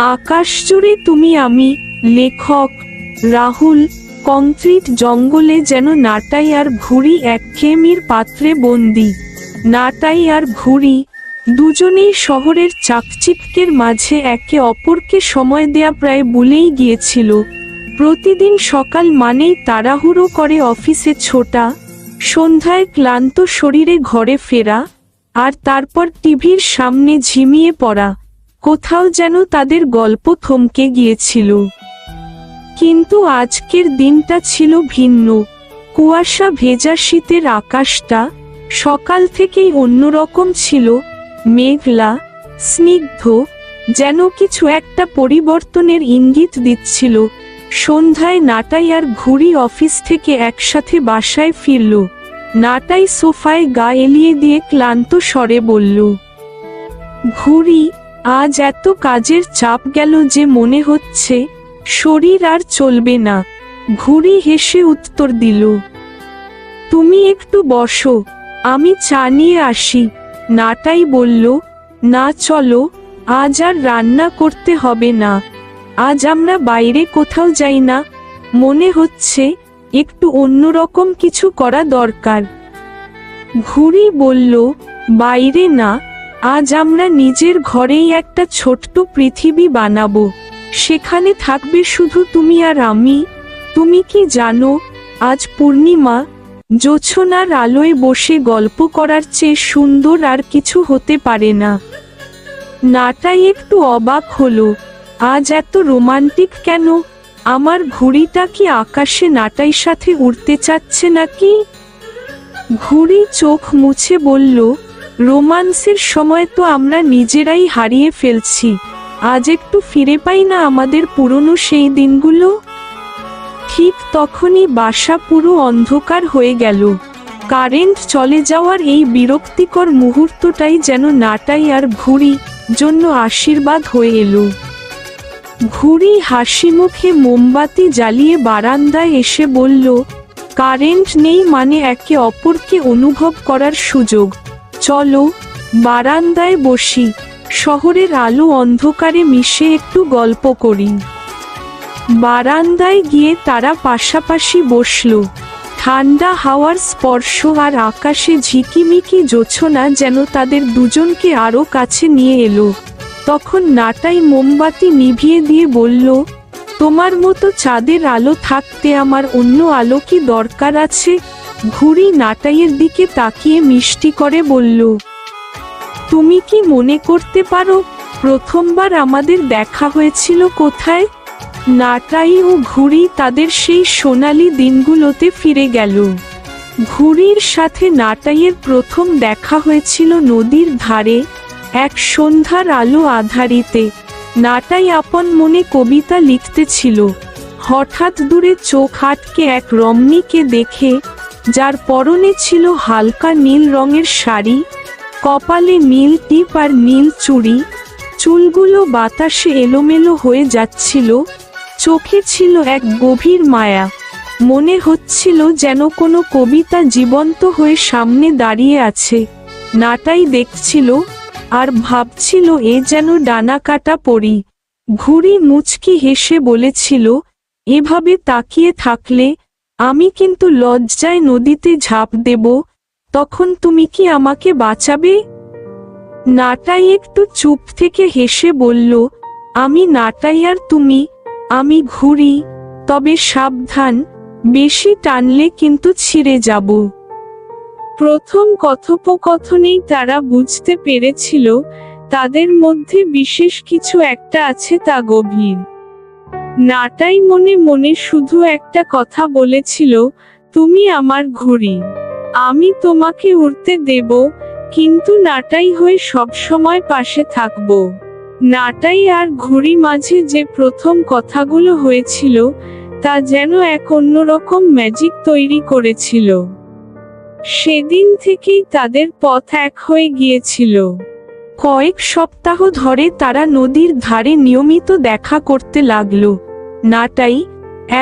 আকাশ জুড়ে তুমি আমি। লেখক রাহুল। কংক্রিট জঙ্গলে যেন নাটাই আর ঘুড়ি একঘেয়েমির পাত্রে বন্দি। নাটাই আর ঘুড়ি দুজনেই শহরের চাকচিক্যের মাঝে একে অপরকে সময় দেয়া প্রায় ভুলেই গিয়েছিল। প্রতিদিন সকাল মানেই তাড়াহুড়ো করে অফিসে ছোটা, সন্ধ্যায় ক্লান্ত শরীরে ঘরে ফেরা, আর তারপর টিভির সামনে ঝিমিয়ে পড়া। কোথাও যেন তাদের গল্প থমকে গিয়েছিল। কিন্তু আজকের দিনটা ছিল ভিন্ন। কুয়াশা ভেজা শীতের আকাশটা সকাল থেকেই অন্যরকম ছিল, মেঘলা, স্নিগ্ধ, যেন কিছু একটা পরিবর্তনের ইঙ্গিত দিচ্ছিল। সন্ধ্যায় নাটাই আর ঘুড়ি অফিস থেকে একসাথে বাসায় ফিরল। নাটাই সোফায় গা এলিয়ে দিয়ে ক্লান্ত স্বরে বলল, ঘুড়ি, আজ এত কাজের চাপ গেল যে মনে হচ্ছে শরীর আর চলবে না। ঘুড়ি হেসে উত্তর দিল, তুমি একটু বসো, আমি চা নিয়ে আসি। নাটাই বলল, না চলো, আজ আর রান্না করতে হবে না। আজ আমরা বাইরে কোথাও যাই না? মনে হচ্ছে একটু অন্যরকম কিছু করা দরকার। ঘুড়ি বলল, বাইরে না, আজ আমরা নিজের ঘরেই একটা ছোট্ট পৃথিবী বানাবো। সেখানে থাকবে শুধু তুমি আর আমি। তুমি কি জানো, আজ পূর্ণিমা। জোছনার আলোয় বসে গল্প করার চেয়ে সুন্দর আর কিছু হতে পারে না। নাটাই একটু অবাক হলো, আজ এত রোমান্টিক কেন? আমার ঘুড়িটা কি আকাশে নাটাই সাথে উড়তে চাচ্ছে নাকি? ঘুড়ি চোখ মুছে বলল, রোমান্সের সময় তো আমরা নিজেরাই হারিয়ে ফেলছি। আজ একটু ফিরে পাই না আমাদের পুরনো সেই দিনগুলো? ঠিক তখনই বাসা পুরো অন্ধকার হয়ে গেল। কারেন্ট চলে যাওয়ার এই বিরক্তিকর মুহূর্তটাই যেন নাটাই আর ঘুড়ি জন্য আশীর্বাদ হয়ে এলো। ঘুড়ি হাসি মুখে মোমবাতি জ্বালিয়ে বারান্দায় এসে বলল, কারেন্ট নেই মানে একে অপরকে অনুভব করার সুযোগ। চলো বারান্দায় বসি, শহরের আলো অন্ধকারে মিশে একটু গল্প করি। বারান্দায় গিয়ে তারা পাশাপাশি বসল। ঠান্ডা হাওয়ার স্পর্শ আর আকাশে ঝিকিমিকি জোছনা যেন তাদের দুজনকে আরো কাছে নিয়ে এলো। তখন নাটাই মোমবাতি নিভিয়ে দিয়ে বলল, তোমার মতো চাঁদের আলো থাকতে আমার অন্য আলো কি দরকার আছে? ঘুড়ি নাটাইয়ের দিকে তাকিয়ে মিষ্টি করে বলল, তুমি কি মনে করতে পারো প্রথমবার আমাদের দেখা হয়েছিল কোথায়? নাটাই ও ঘুড়ি তাদের সেই সোনালি দিনগুলোতে ফিরে গেল। ঘুড়ির সাথে নাটাইয়ের প্রথম দেখা হয়েছিল নদীর ধারে, এক সন্ধ্যার আলো আধারিতে। নাটাই আপন মনে কবিতা লিখতেছিল। হঠাৎ দূরে চোখ আটকে এক রমণীকে দেখে, যার পরনে ছিল হালকা নীল রঙের শাড়ি, কপালে নীল টিপ আর নীল চুড়ি। চুলগুলো বাতাসে এলোমেলো হয়ে যাচ্ছিল, চোখে ছিল এক গভীর মায়া। মনে হচ্ছিল যেন কোনো কবিতা জীবন্ত হয়ে সামনে দাঁড়িয়ে আছে। নাটাই দেখছিল আর ভাবছিল, এ যেন ডানা কাটা পরী। ঘুড়ি মুচকি হেসে বলেছিল, এভাবে তাকিয়ে থাকলে আমি কিন্তু লজ্জায় নদীতে ঝাঁপ দেব। তখন তুমি কি আমাকে বাঁচাবে? নাটাই একটু চুপ থেকে হেসে বলল, আমি নাটাই আর তুমি, আমি ঘুড়ি। তবে সাবধান, বেশি টানলে কিন্তু ছিঁড়ে যাব। প্রথম কথোপকথনেই তারা বুঝতে পেরেছিল তাদের মধ্যে বিশেষ কিছু একটা আছে, তা গভীর। নাটাই মনে মনে শুধু একটা কথা বলেছিল, তুমি আমার ঘুড়ি, আমি তোমাকে উড়তে দেব, কিন্তু নাটাই হয়ে সবসময় পাশে থাকব। নাটাই আর ঘুড়ি মাঝে যে প্রথম কথাগুলো হয়েছিল তা যেন এক অন্যরকম ম্যাজিক তৈরি করেছিল। সেদিন থেকেই তাদের পথ এক হয়ে গিয়েছিল। কয়েক সপ্তাহ ধরে তারা নদীর ধারে নিয়মিত দেখা করতে লাগলো। নাটাই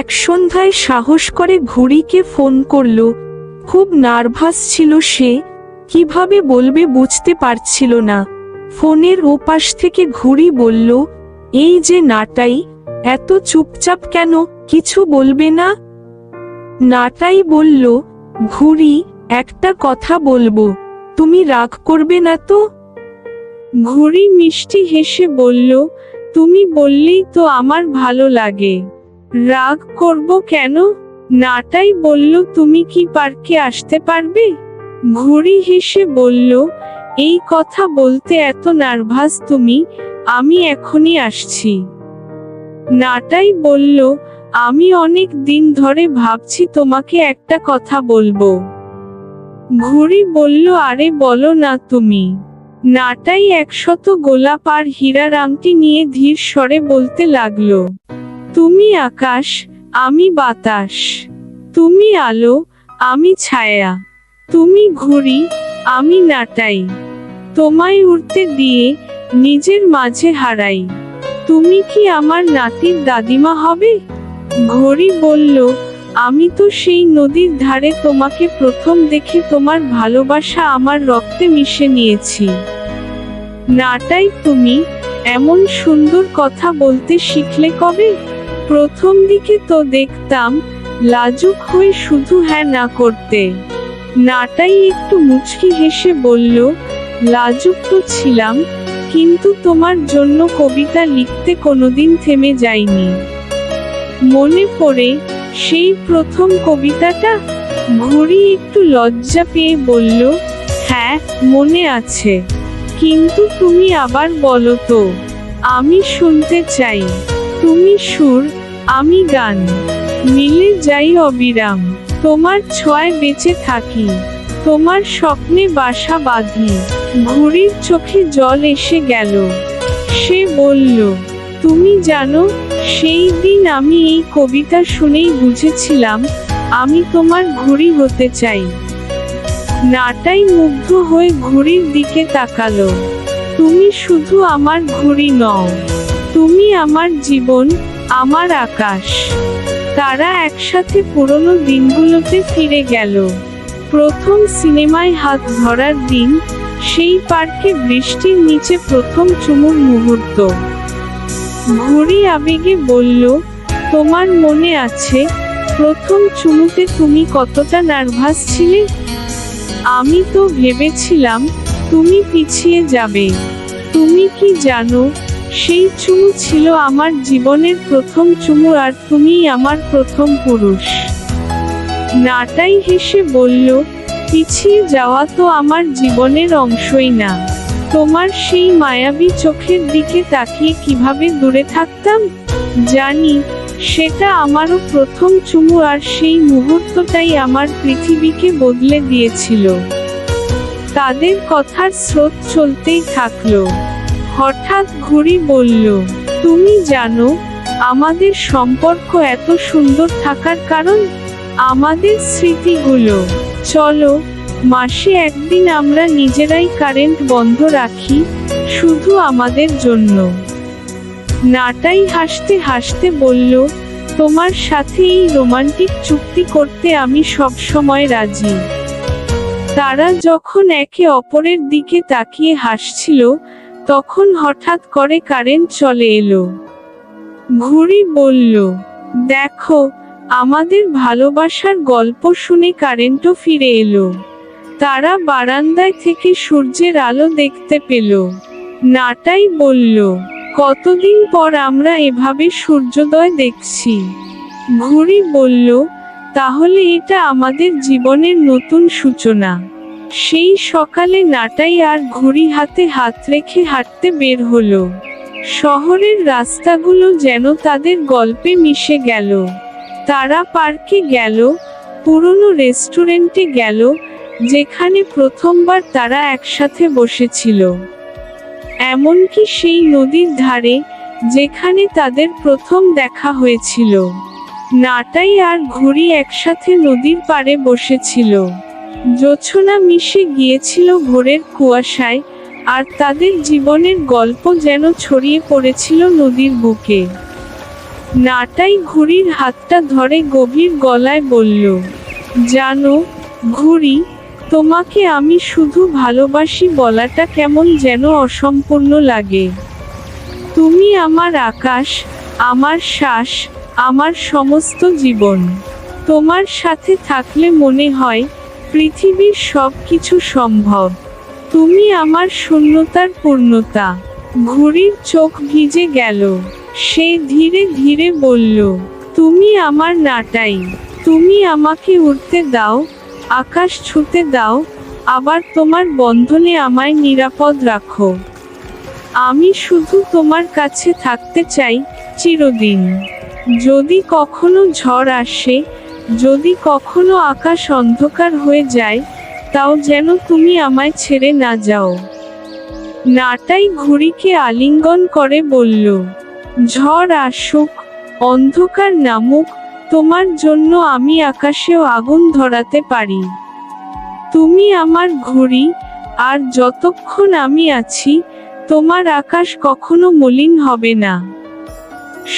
এক সন্ধ্যায় সাহস করে ঘুড়িকে ফোন করল। খুব নার্ভাস ছিল সে, কিভাবে বলবে বুঝতে পারছিল না। ফোনের ওপাশ থেকে ঘুড়ি বলল, এই যে নাটাই, এত চুপচাপ কেন, কিছু বলবে না? নাটাই বলল, ঘুড়ি, একটা কথা বলবো, তুমি রাগ করবে না তো? ঘুড়ি মিষ্টি হেসে বলল, তুমি বললেই তো আমার ভালো লাগে, রাগ করব কেন? নাটাই বলল, তুমি কি পার্কে আসতে পারবে? ঘুড়ি হেসে বলল, এই কথা বলতে এত নার্ভাস তুমি, আমি এখনই আসছি। নাটাই বলল, আমি অনেক দিন ধরে ভাবছি তোমাকে একটা কথা বলবো। ঘুড়ি বলল, আরে বলো না তুমি। নাটাই 100 গোলাপ আর হীরার আংটি নিয়ে ধীর স্বরে বলতে লাগলো, তুমি আকাশ, আমি বাতাস, তুমি আলো, আমি ছায়া, তুমি ঘুড়ি, আমি নাটাই, তোমায় উড়তে দিয়ে নিজের মাঝে হারাই, তুমি কি আমার নাতির দাদিমা হবে? ঘুড়ি বলল, আমি তো সেই নদীর ধারে তোমাকে প্রথম দেখে তোমার ভালোবাসা আমার রক্তে মিশে নিয়েছি। নাটাই, তুমি এমন সুন্দর কথা বলতে শিখলে কবে? প্রথম দিকে তো দেখতাম লাজুক হয়ে শুধু হ্যাঁ না করতে। নাটাই একটু মুচকি হেসে বলল, লাজুক তো ছিলাম, কিন্তু তোমার জন্য কবিতা লিখতে কোনোদিন থেমে যাইনি। মনে পড়ে সেই প্রথম কবিতাটা? ঘুড়ি একটু লজ্জা পেয়ে বলল, হ্যাঁ মনে আছে, কিন্তু তুমি আবার বলো তো, আমি শুনতে চাই। তুমি সুর, আমি গান, মিলে যাই অবিরাম, তোমার ছোঁয়ায় বেঁচে থাকি, তোমার স্বপ্নে বাসা বাঁধি। ঘুড়ির চোখে জল এসে গেল। সে বলল, তুমি জানো, সেই দিন আমি এই কবিতা শুনেই বুঝেছিলাম আমি তোমার ঘুড়ি হতে চাই। নাটাই মুগ্ধ হয়ে ঘুড়ির দিকে তাকালো। তুমি শুধু আমার ঘুড়ি নও, তুমি আমার জীবন, আমার আকাশ। তারা একসাথে পুরনো দিনগুলোতে ফিরে গেল। প্রথম সিনেমায় হাত ধরার দিন, সেই পার্কে বৃষ্টির নিচে প্রথম চুমুর মুহূর্ত। ঘুড়ি আবেগে বলল, তোমার মনে আছে প্রথম চুমুতে তুমি কতটা নার্ভাস ছিলে? আমি তো ভেবেছিলাম তুমি পিছিয়ে যাবে। তুমি কি জানো, সেই চুমু ছিল আমার জীবনের প্রথম চুমু, আর তুমিই আমার প্রথম পুরুষ। নাটাই হেসে বলল, পিছিয়ে যাওয়া তো আমার জীবনের অংশই না। তোমার সেই মায়াবী চোখের দিকে তাকিয়ে কিভাবে দূরে থাকতাম? জানি, সেটা আমারও প্রথম চুমু, আর সেই মুহূর্তটাই আমার পৃথিবীকে বদলে দিয়েছিল। তাদের কথার স্রোত চলতেই থাকলো। হঠাৎ ঘুড়ি বলল, তুমি জানো, আমাদের সম্পর্ক এত সুন্দর থাকার কারণ? আমাদের স্মৃতিগুলো। চলো, মাসে একদিন আমরা নিজেরাই কারেন্ট বন্ধ রাখি, শুধু আমাদের জন্য। নাটাই হাসতে হাসতে বলল, তোমার সাথে এই রোমান্টিক চুক্তি করতে আমি সবসময় রাজি। তারা যখন একে অপরের দিকে তাকিয়ে হাসছিল, তখন হঠাৎ করে কারেন্ট চলে এলো। ঘুড়ি বলল, দেখো, আমাদের ভালোবাসার গল্প শুনে কারেন্টও ফিরে এলো। তারা বারান্দায় থেকে সূর্যের আলো দেখতে পেল। নাটাই বলল, কতদিন পর আমরা এভাবে সূর্যোদয় দেখছি। ঘুড়ি বলল, তাহলে এটা আমাদের জীবনের নতুন সূচনা। সেই সকালে নাটাই আর ঘুড়ি হাতে হাত রেখে হাঁটতে বের হলো। শহরের রাস্তাগুলো যেন তাদের গল্পে মিশে গেল। তারা পার্কে গেল, পুরনো রেস্টুরেন্টে গেল, যেখানে প্রথমবার তারা একসাথে বসেছিল। এমনকি সেই নদীর ধারে, যেখানে তাদের প্রথম দেখা হয়েছিল। নাটাই আর ঘুড়ি একসাথে নদীর পাড়ে বসেছিল। জোছনা মিশে গিয়েছিল ভোরের কুয়াশায়, আর তাদের জীবনের গল্প যেন ছড়িয়ে পড়েছিল নদীর বুকে। নাটাই ঘুড়ির হাতটা ধরে গভীর গলায় বলল, জানো ঘুড়ি, তোমাকে আমি শুধু ভালোবাসি বলাটা কেমন যেন অসম্পূর্ণ লাগে। তুমি আমার আকাশ, আমার শ্বাস, আমার সমস্ত জীবন। তোমার সাথে থাকলে মনে হয় পৃথিবীর সব কিছু সম্ভব। তুমি আমার শূন্যতার পূর্ণতা। ঘুড়ির চোখ ভিজে গেল। সে ধীরে ধীরে বলল, তুমি আমার নাটাই। তুমি আমাকে উড়তে দাও, আকাশ ছুঁতে দাও, আবার তোমার বন্ধনে আমায় নিরাপদ রাখো। আমি শুধু তোমার কাছে থাকতে চাই, চিরদিন। যদি কখনো ঝড় আসে, যদি কখনো আকাশ অন্ধকার হয়ে যায়, তাও যেন তুমি আমায় ছেড়ে না যাও। নাটাই ঘুড়িকে আলিঙ্গন করে বলল, ঝড় আসুক, অন্ধকার নামুক, তোমার জন্য আমি আকাশেও আগুন ধরাতে পারি। তুমি আমার ঘুড়ি, আর যতক্ষণ আমি আছি, তোমার আকাশ কখনো মলিন হবে না।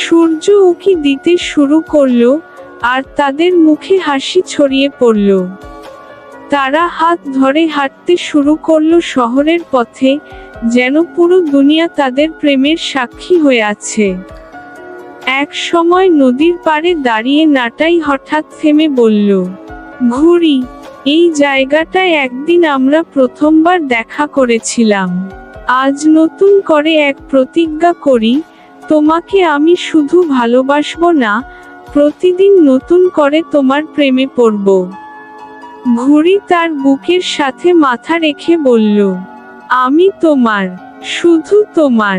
সূর্য উঁকি দিতে শুরু করলো, আর তাদের মুখে হাসি ছড়িয়ে পড়ল। তারা হাত ধরে হাঁটতে শুরু করলো শহরের পথে, যেন পুরো দুনিয়া তাদের প্রেমের সাক্ষী হয়ে আছে। এক সময় নদীর পাড়ে দাঁড়িয়ে নাটাই হঠাৎ থেমে বলল, ঘুড়ি, এই জায়গাটায় একদিন আমরা প্রথমবার দেখা করেছিলাম। আজ নতুন করে এক প্রতিজ্ঞা করি, তোমাকে আমি শুধু ভালোবাসবো না, প্রতিদিন নতুন করে তোমার প্রেমে পড়ব। ঘুড়ি তার বুকের সাথে মাথা রেখে বলল, আমি তোমার, শুধু তোমার।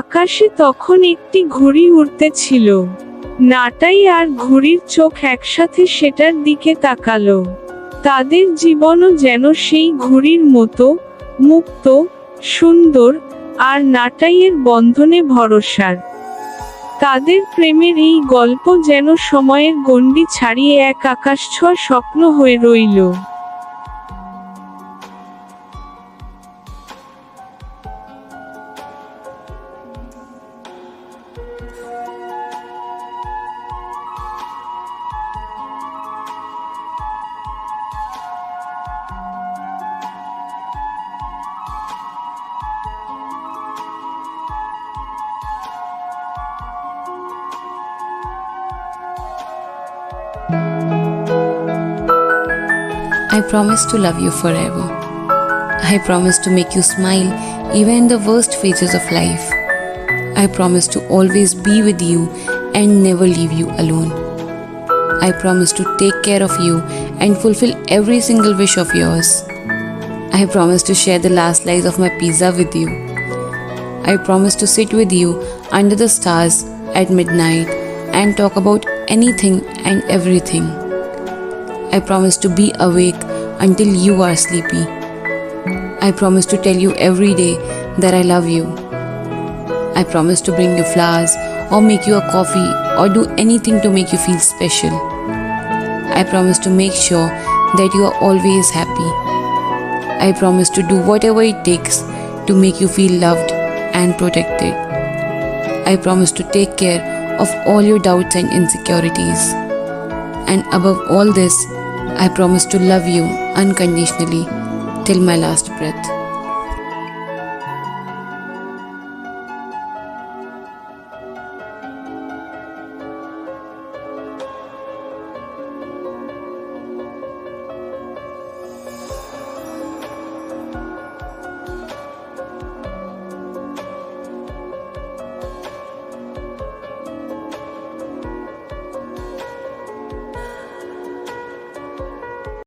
আকাশে তখন একটি ঘুড়ি উড়তেছিল। নাটাই আর ঘুড়ির চোখ একসাথে সেটার দিকে তাকালো। তাদের জীবনও যেন সেই ঘুড়ির মতো মুক্ত, সুন্দর, আর নাটাইয়ের বন্ধনে ভরসার। তাদের প্রেমের এই গল্প যেন সময়ের গণ্ডি ছাড়িয়ে এক আকাশছোঁয়া স্বপ্ন হয়ে রইল। I promise to love you forever. I promise to make you smile even in the worst phases of life. I promise to always be with you and never leave you alone. I promise to take care of you and fulfill every single wish of yours. I promise to share the last slice of my pizza with you. I promise to sit with you under the stars at midnight and talk about anything and everything. I promise to be awake until you are sleepy. I promise to tell you every day that I love you. I promise to bring you flowers or make you a coffee or do anything to make you feel special. I promise to make sure that you are always happy. I promise to do whatever it takes to make you feel loved and protected. I promise to take care of all your doubts and insecurities. And above all this, I promise to love you unconditionally till my last breath.